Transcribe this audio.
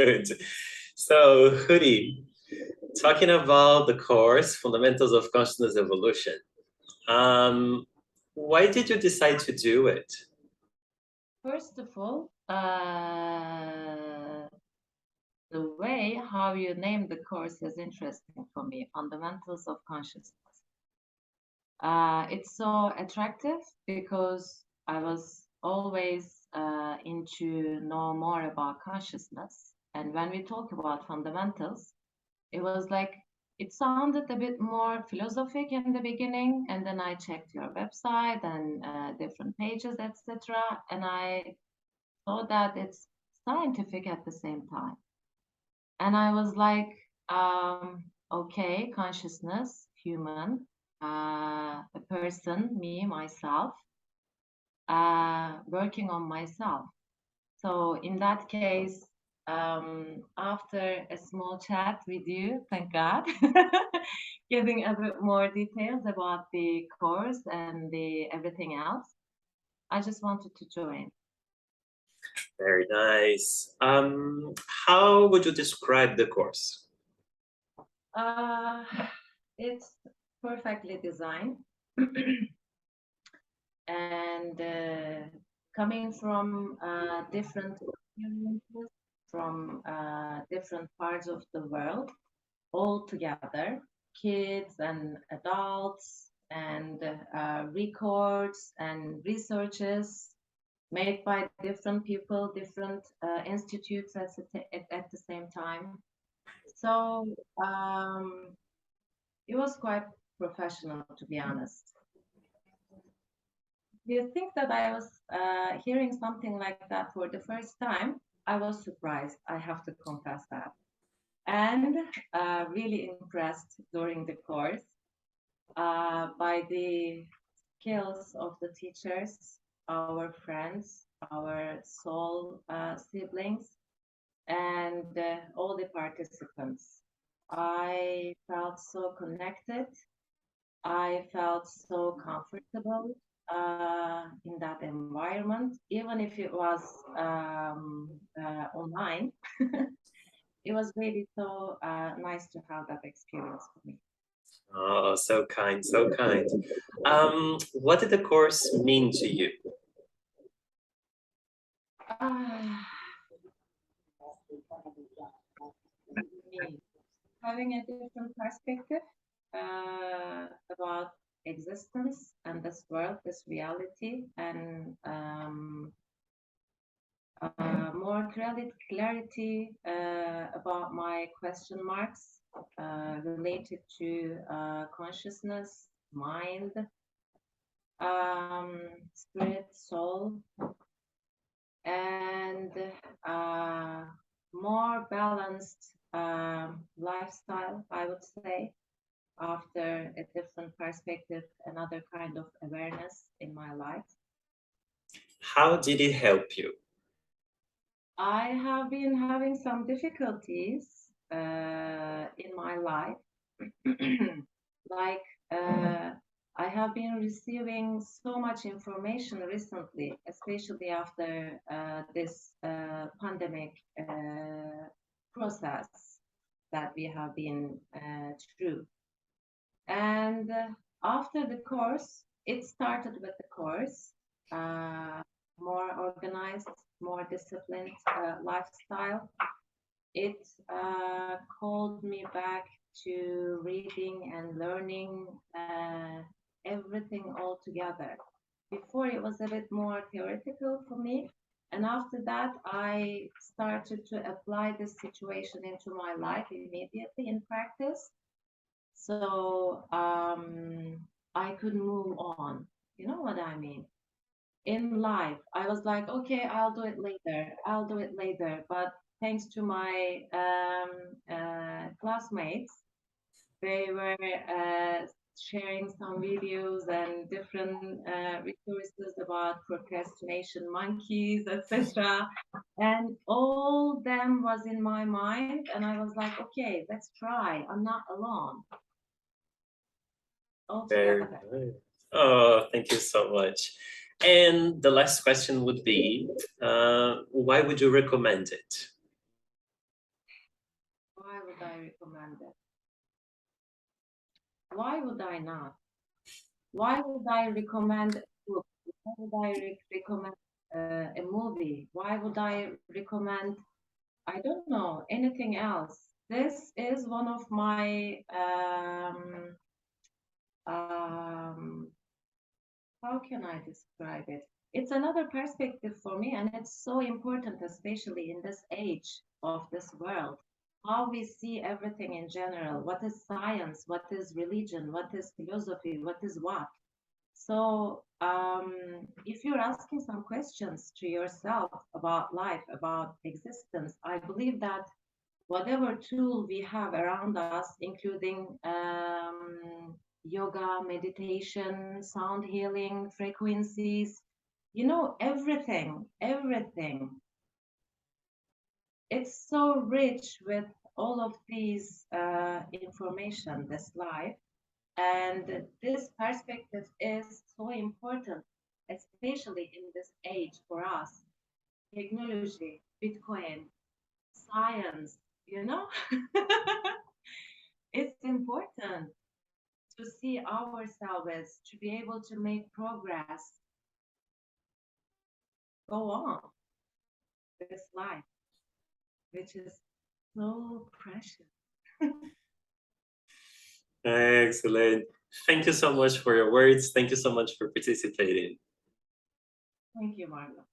Good. So, Huri, talking about the course, Fundamentals of Consciousness Evolution, why did you decide to do it? First of all, the way how you name the course is interesting for me, Fundamentals of Consciousness. It's so attractive because I was always into know more about consciousness. And when we talk about fundamentals, it was like, it sounded a bit more philosophic in the beginning, and then I checked your website and different pages, etc. And I saw that it's scientific at the same time. And I was like, okay, consciousness, human, a person, me, myself, working on myself. So in that case, after a small chat with you, thank God, giving a bit more details about the course and the everything else, I just wanted to join. Very nice. How would you describe the course? It's perfectly designed. And coming from different experiences from different parts of the world, all together, kids and adults, and records and researches made by different people, different institutes at the same time. So it was quite professional, to be honest. Do you think that I was hearing something like that for the first time? I was surprised, I have to confess that. And really impressed during the course by the skills of the teachers, our friends, our soul siblings, and all the participants. I felt so connected. I felt so comfortable in that environment, even if it was online. It was really so nice to have that experience for me. Oh, so kind, so kind. What did the course mean to you? Me, having a different perspective about existence and this world, this reality, and more clarity about my question marks related to consciousness, mind, spirit, soul, and more balanced lifestyle, I would say, after a different perspective, another kind of awareness in my life. How did it help you? I have been having some difficulties in my life. Like, I have been receiving so much information recently, especially after this pandemic process that we have been through. And after the course, it started with the course, more organized, more disciplined lifestyle. It called me back to reading and learning everything all together. Before it was a bit more theoretical for me. And after that, I started to apply this situation into my life immediately in practice. So I could move on. You know what I mean? In life, I was like, okay, I'll do it later. I'll do it later. But thanks to my classmates, they were sharing some videos and different resources about procrastination monkeys, etc. And all them was in my mind, and I was like, okay, let's try. I'm not alone. All Very together. nice. Oh, thank you so much. And the last question would be, why would you recommend it? Why would I recommend it? Why would I not? Why would I recommend a book? Why would I recommend a movie? Why would I recommend, I don't know, anything else? This is one of my, how can I describe it? It's another perspective for me, and it's so important, especially in this age of this world. How we see everything in general. What is science? What is religion? What is philosophy? What is what? So, if you're asking some questions to yourself about life, about existence, I believe that whatever tool we have around us, including yoga, meditation, sound healing, frequencies, everything. It's so rich with all of these information, this life. And this perspective is so important, especially in this age for us. Technology, Bitcoin, science, you know? It's important to see ourselves, to be able to make progress, go on this life, which is so precious. Excellent. Thank you so much for your words. Thank you so much for participating. Thank you, Marlo.